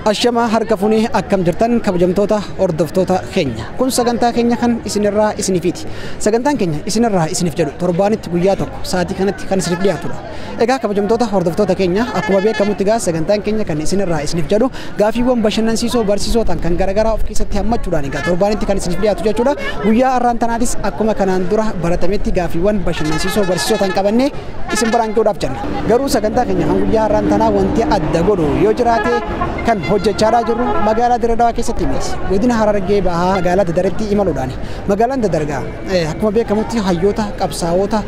Ashama harka funee akkam jirtan kabajamtoota hordoftoota keenya kun sagantaa keenya kan isinirraa isiniifiti sagantaan keenya isinirraa isiniif jedhu torbaanitti guyyaa tokko sa'aatii kanatti kan isiniif dhiyaatudha egaa kabajamtoota hordoftoota keenya akkuma beekamutti gaa sagantaan keenya kan isinirraa isiniif jedhu gaafiiwwan bashannansiisoo barsiisootaan kan garagaraa of keessatti hammachuudhaan egaa torbaanitti kan isiniif dhiyaatu jechuudha guyyaa har'aan tanaatis akkuma kanaan dura baratametti gaafiiwwan bashannansiisoo barsiisootaan qabannee isin biraan gahuudhaaf jenna garuu sagantaa keenya kan guyyaa har'aan tanaa wanti adda godhu yoo jiraate kan hojjechaa jirru magaalaa Dirreedawaa keessatti miti godina Harargee bahaa magaalaa Dadareetti imaluudhaan magaalaan Dadargaa akkuma beekamutti hayyoota qabsaa'oota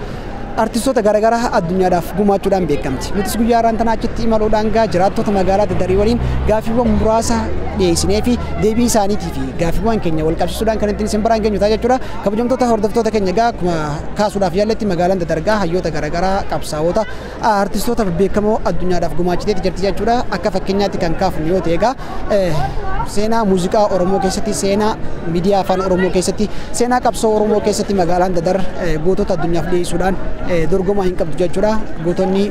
artistoota garagaraa addunyaadhaaf gumaachuudhaan beekamti nutis guyyaa har'aan tanaa achitti imaluudhaan jiraattota magaalaa Dadarii waliin gaafiiwwan muraasa dhiyeessinee fi deebii isaaniitii fi gaafiiwwan keenya wal qabsiisuudhaan kan ittiin isin biraan geenyu ta'a jechuudha kabajamtoota hordoftoota keenya akkuma kaasuudhaaf yaalletti magaalaan Dadargaa hayyoota garagaraa qabsaa'oota artistoota beekamoo addunyaadhaaf gumaachiteeti jirti jechuudha akka fakkeenyaatti kan kaafnu yoo ta'e seenaa muuziqaa Oromoo keessatti seenaa miidiyaa afaan Oromoo keessatti seenaa qabsoo Oromoo keessatti magaalaan Dadar gootota addunyaaf dhiyeessuudhaan dorgomaa hin qabdu jechuudha gootonni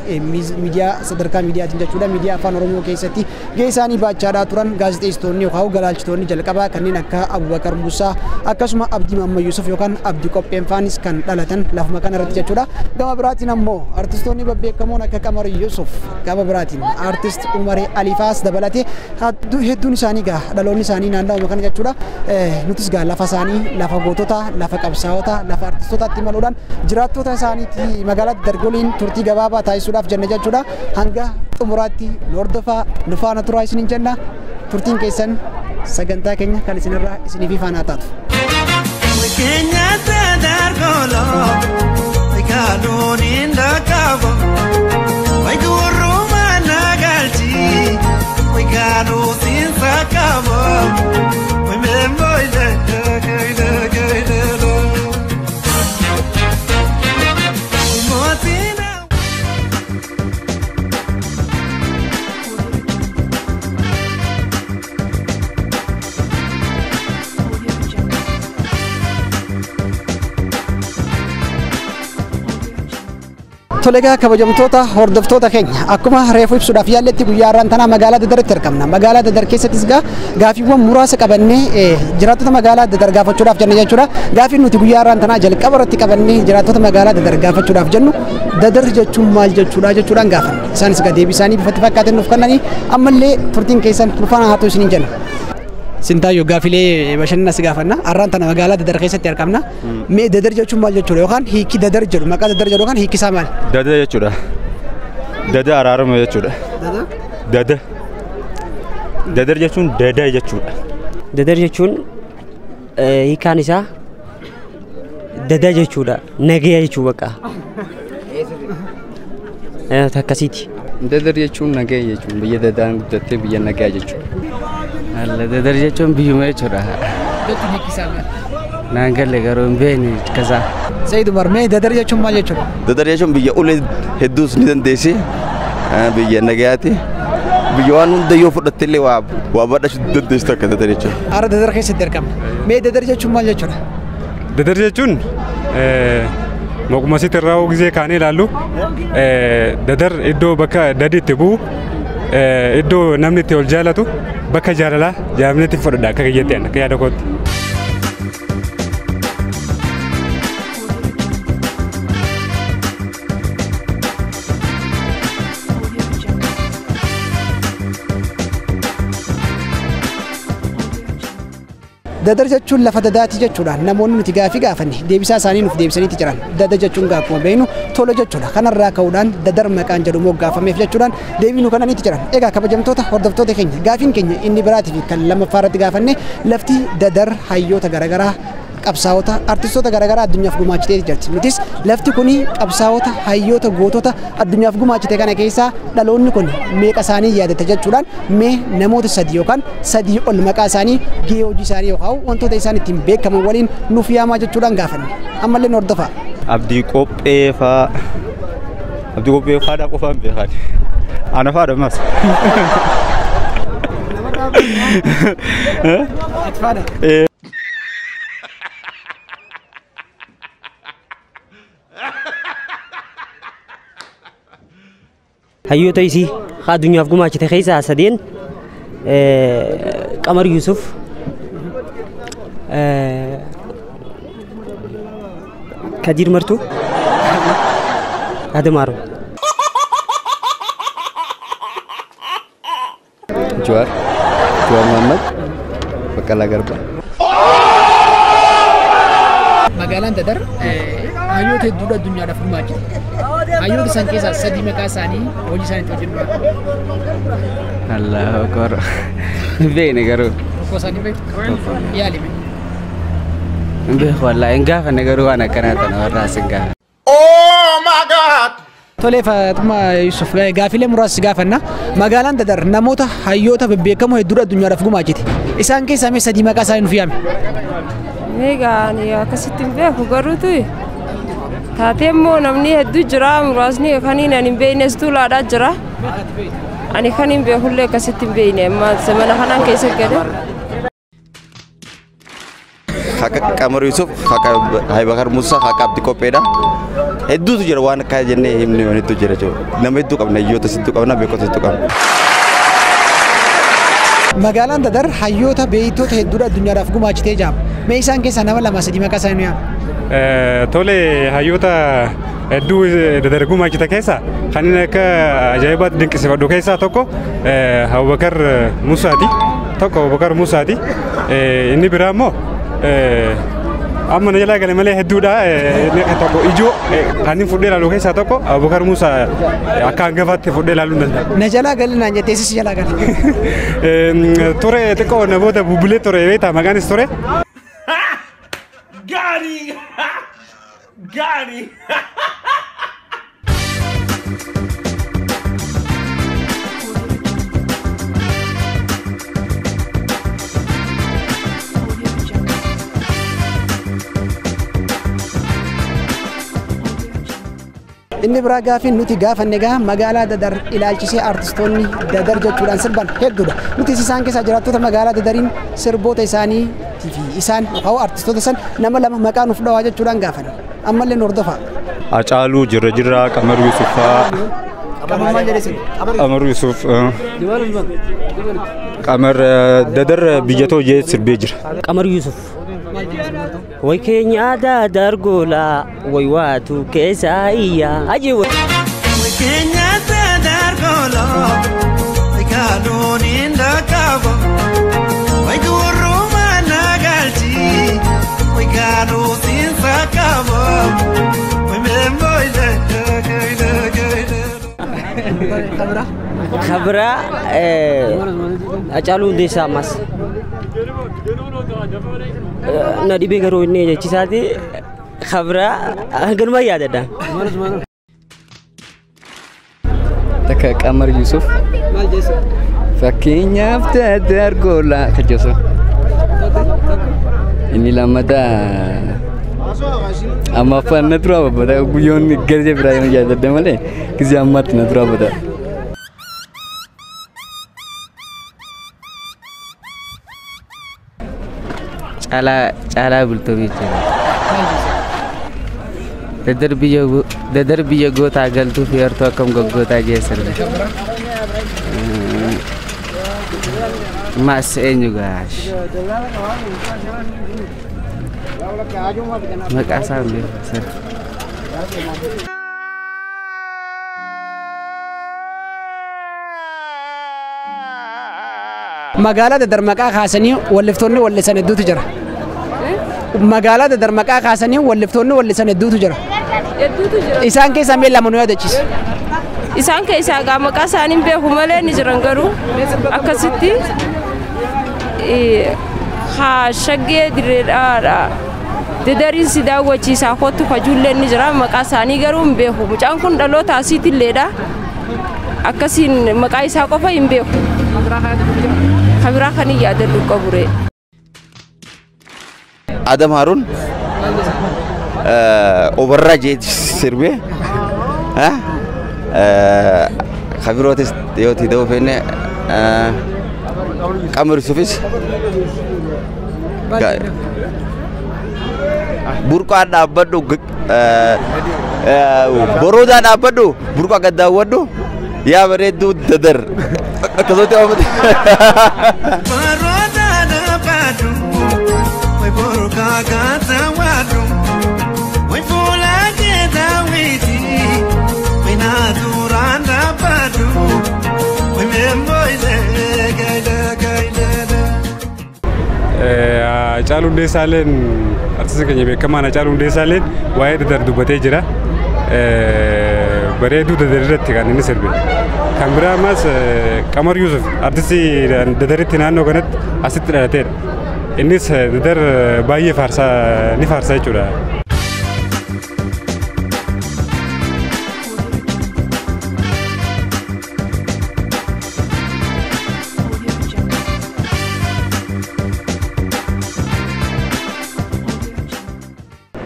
miidiyaa sadarkaa miidiyaatiin jechuudha miidiyaa afaan Oromoo keessatti gahee isaanii baachaadhaa turan gaazexeessitoonni yookaan galaalchitoonni jalqabaa kanneen akka Abubakar Musaa akkasuma Abdii Mamman Yusuf yookaan Abdii Qopheen faanis kan dhalatan lafuma kana irratti jechuudha gama biraatiin ammoo artistoonni babbeekamoon akka Qamar Yusuf gama biraatiin artist Umaree Alifaas dabalatee hedduun isaanii dhaloonni isaanii naannoo kana jechuudha nutis lafa isaanii lafa gootota lafa qabsaa'ota lafa artistootaatti imaluudhaan jiraattota isaaniitti magaalaa Dargoliin turtii gabaabaa taasisuudhaaf jenna jechuudha hanga xumuraatti hordofaa nu faana turaa isiniin jenna turtiin keessan sagantaa keenya kan isinirraa isiniif faana taatu. Tolega kabajamtoota hordoftoota keenya akkuma reefu ibsuudhaaf yaalletti guyyaa har'aan tanaa magaalaa Dadareetti argamna magaalaa Dadar keessattis gaafiiwwan muraasa qabannee jiraattota magaalaa Dadar gaafachuudhaaf jenna jechuudha gaafiin nuti guyyaa har'aan tanaa jalqaba irratti qabannee jiraattota magaalaa Dadar gaafachuudhaaf jennu Dadar jechuun maal jechuudha jechuudhaan gaafanne isaanis deebii isaanii bifatti fakkaateen nuuf kennanii ammallee turtiin keessan nu faana haa ta'u isiniin jenna. Sintaayyoo gaafilee bashannana si gaafanna har'aan tana magaalaa Dadar keessatti argamna mee Dadar jechuun maal jechuudha yookaan hiiki Dadar jedhu maqaa Dadar jedhu yookaan hiiki isaa maal? Dada jechuudha. Dada araarama jechuudha. Dada. Dadar jechuun dada jechuudha. Dadar jechuun hiikaan isaa dada jechuudha nagaya jechuu bakka. Takkasiiti. Dadar jechuun nagaya jechuun biyya dadaan guddattee biyya nagaya jechuudha. Dadar jechuun biyyuma jechuudha. Jechuun hiiki isaa maal? Naangalee garuu hin beekne kasaa. Sayyid Umar mee Dadar jechuun maal jechuudha? Dadar jechuun biyya ulee hedduus ni dandeessi biyya nagayaati biyya waan hunda yoo fudhatte illee waa badhachuu dandeessu akka Dadar jechuudha. Har'a Dadar keessatti argamna. Mee Dadar jechuun maal jechuudha? Dadar jechuun maquma asitti irraa gisee kaanee ilaallu Dadar iddoo bakka dadi itti bu'u iddoo namni itti ol jaalatu bakka jaalalaa jaalalli itti fudhadha akka kiyyateen akka yaada kootti. Dadar jechuun lafa dadaati jechuudha namoonni nuti gaafii gaafanne deebisaa isaanii nuuf deebisaniiti jiran dada jechuun akkuma beeknu tola jechuudha kanarraa ka'uudhaan Dadar maqaan jedhu moggaafameef jechuudhaan deebii nu kananiiti jiran egaa kabajamtoota hordoftoota keenya gaafiin keenya inni biraatii fi kan lammaffaa irratti gaafanne lafti Dadar hayyoota garagaraa qabsaa'ota artistoota garagaraa addunyaaf gumaachitee jirti nutis lafti kuni qabsaa'ota hayyoota gootota addunyaaf gumaachite kana keessaa dhaloonni kun meeqa isaanii yaadate jechuudhaan mee namoota sadii yookaan sadii ol maqaa isaanii gahee hojii isaanii yookaan wantoota isaan ittiin beekaman waliin nuuf yaamaa jechuudhaan gaafanne ammallee nu hordofaa. Abdii Qophee faadhaa qofaan beekan ana faadha mas. hayyoota isii addunyaaf gumaachite keessaa sadeen Qamar Yusuf Kadir Martu Adamaru Juar Muhammad Bakala Garba magaalaan Dadar hayyoota hedduudha addunyaadhaaf gumaachite. Hayyoota isaan keessaa sadii maqaa isaanii hojii isaaniitti hojjennu. Allahu Akbar. Beekne garuu. Tokko isaanii beektu? Yaalime. Beeku wallahi hin gaafanne garuu waan akkanaa ta'an warraas hin gaafanne. Oh my God! Tolee Faatuma Yusuf gaafilee muraasa gaafanna. Magaalaan Dadar namoota hayyoota bebbeekamoo hedduudha addunyaadhaaf gumaachite. Isaan keessaa mee sadii maqaa isaanii nuuf yaame? Meegaan akkasitti hin beeku garuutu taatee immoo namni hedduu jira muraasni kaniin ani hin beeknes tuulaadhaa jira ani kan hin beekullee akkasitti hin beekne amma zamana kanaan keessa gale. Haqa Qamar Yusuf, haqa Haybakar Musa, haqa Abdi Kopheedha. Hedduutu jira waan akka jennee himne hedduu jira jechuudha. Nama hedduu qabna hayyoota hedduu qabna beekota hedduu qabna. Magaalaan Dadar hayyoota beeytoota hedduudha addunyaadhaaf gumaachitee jira. Mee isaan keessaa nama lama sadii maqaa isaanii yaame? Tole hayyoota hedduu Dadar gumaachite keessaa kan inni akka ajaa'ibaatti dinqisiifadhu keessaa tokko Abubakar Musaati. Tokko Abubakar Musaati. Inni biraa immoo amma na jalaa gale malee hedduudha. Inni tokko ijoo kan inni fudhee ilaalu keessaa tokko Abubakar Musa akka hangafaatti fudhee ilaaluu hin danda'a. Na jalaa galee naan jettee si jalaa gale. Ture xiqqoo namoota bubbulee ture beektaa maqaanis ture. Gaarii! Gaarii! Inni biraa gaafiin nuti gaafanne gaa magaalaa Dadar ilaalchisee artistoonni Dadar jechuudhaan sirban hedduudha. Nuti isaan keessaa jiraattota magaalaa Dadariin sirboota isaanii fi isaan yookaan artistoota san nama lama maqaa nuuf dhawaa jechuudhaan gaafanne. Ammallee nu hordofaa. Acaaluu jirra Qamar Yusufaa. Qamar Yusuf. Qamar Dadar biyyatoo jee sirbee jira. Qamar Yusuf way Kenya Dadar gola way waatu keessa iya aji way Kenya Dadar gola way kanuun indakaba way guru managalchi way kanu sinsakaba way memboy Khabra Acaaluu Deessaa Mas na dhibee garuu inni jechisaati Khabra ganuma yaadadha. Takka Qamar Yusuf. Fakkeenyaaf Dadar gola kajoso. Inni lammataa amma afaan na dura babbada guyyoon garjee biraa yoo yaadadde malee kisi ammaatti na dura babbada. Caalaa bultoomii jira. Dadar biyya gootaa galtuu fi hartuu akkam goggootaa jeesarre. Maas eenyu gaash. Maqaa isaa hin beeku. Magaalaa Dadar maqaa kaasanii walliftoonni wallisan hedduutu jira. Magaalaa Dadar maqaa kaasanii walliftoonni wallisan hedduutu jira. Isaan keessaa mee lama nu yaadachiisi. Isaan keessaa gaa maqaa isaanii hin beeku malee ni jiran garuu akkasitti shaggee direedhaadha. Dadariin si daawwachiisaa kottu kajuullee ni jira maqaa isaanii garuu hin beeku. Mucaan kun dhaloota asiitilleedha. Akkasiin maqaa isaa qofa hin beeku. Kabiraa kan yaadadhu qabure. Adam Harun obarraa jee sirbee kabirootis dhiyootii ta'uu feene qamarisuufis burqaa dhaabbadhu boroodaa dhaabbadhu burqaa gad daawwadhu yaa bareedduu dadar akkasumatti oomate. Boroodaa dhaabbadhu way burqaa gad daawwadhu way fuula kee daawwiti way naatuuraan dhaabbadhu way meemmoilee gaayida gaayida. Hacaaluu Hundeessaaleen artiistii keenya beekamaan Hacaaluu Hundeessaaleen waa'ee dadar dubbatee jira. Bareedduu dadar irratti kan inni sirbe. Kan biraa ammas Qamar Yusuf artiistii dadaritti naannoo kanatti asitti dhalateedha. Innis dadar baay'ee ni faarsaa jechuudha.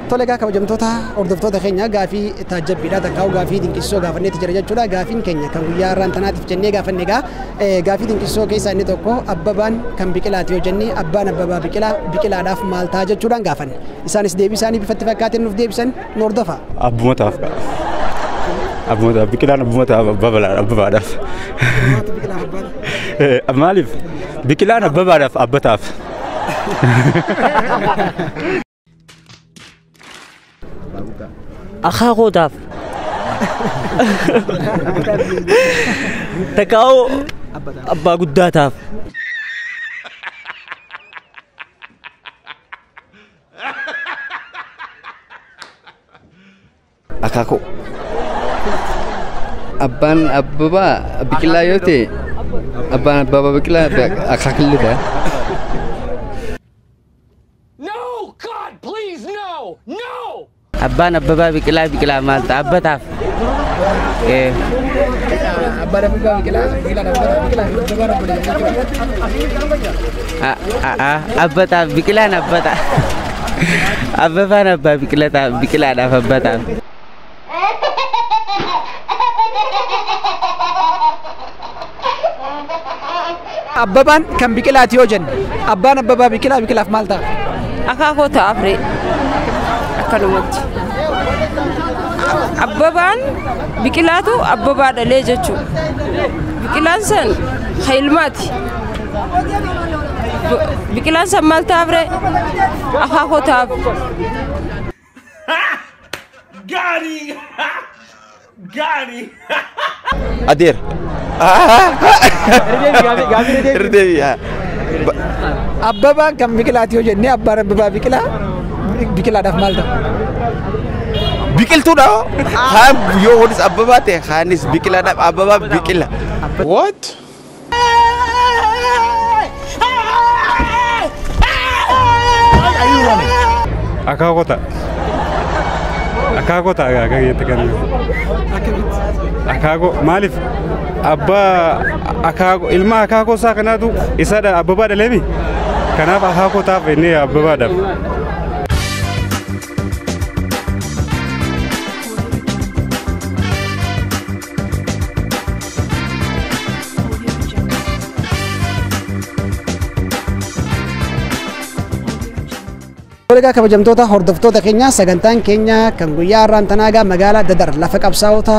Tole egaa kabajamtoota hordoftoota keenya gaafii taajjabbiidha takkaa'u gaafii dinqisoo gaafanneeti jira jechuudha. Gaafiin keenya kan guyyaa har'aan tanaatiif jennee gaafanne egaa gaafii dinqisoo keessaa inni tokko Abbabaan kan Biqilaati yoo jennee abbaan Abbabaa Biqilaadhaaf maal ta'a jechuudhaan gaafanne. Isaanis deebii isaanii bifatti fakkaateen nuuf deebisan nu hordofa. Abbumataaf Biqilaan abbumataaf Abbabaadhaaf. Maaliif Biqilaan Abbabaadhaaf abbataaf. Akaakoodhaaf takkaa'u abbaa guddaataaf. Akaakoo. Abbaan Abbabaa Biqilaa yoo ta'e abbaan Abbabaa Biqilaa akaakillee. Abbaan Abbabaa Biqilaa maal ta'a abbataaf. Abbaan Abbabaa Abbataaf Biqilaan abbata. Abbabaan abbaa Biqilaadhaaf abbataaf. Abbabaan kan Biqilaati yoo jenne abbaan Abbabaa Biqilaaf maal ta'a? Akaakoo ta'aaf ree akkanumatti. Abbabaan Biqilaatu Abbabaa dhalee jechuudha. Biqilaan san ilmaati. Biqilaan san maal ta'aaf ree? Akaakoo ta'aaf. Gaari. Adeer. Abbabaan kan Biqilaati yoo jenne abbaan Abbabaa Biqilaadhaaf maal ta'a? Biqiltuudha. Haan yoo wanis Abbabaa ta'e haanis Biqilaadhaaf Abbabaa Biqila. What? Akaakota. Akaakota akka jetti kan. Akaakoo maaliif abbaa akaakoo ilma akaakoo isaa kanaatu isa Abbabaa dhaleemi. Kanaaf akaakotaaf inni Abbabaadhaaf. Egaa kabajamtoota hordoftoota keenya sagantaan keenya kan guyyaa har'aan tanaagaa magaalaa Dadar lafa qabsaa'ota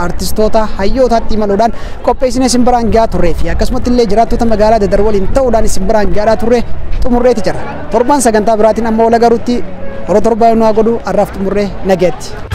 artistoota hayyootaatti imaluudhaan qopheessinee isin biraan gahaa turree fi akkasumatti illee jiraattota magaalaa Dadar waliin ta'uudhaan isin biraan gahaa turre xumurreeti jira. Torbaan sagantaa biraatiin amma wal agaruutti hora torbaa nu haa godhu har'aaf xumurree nageetti.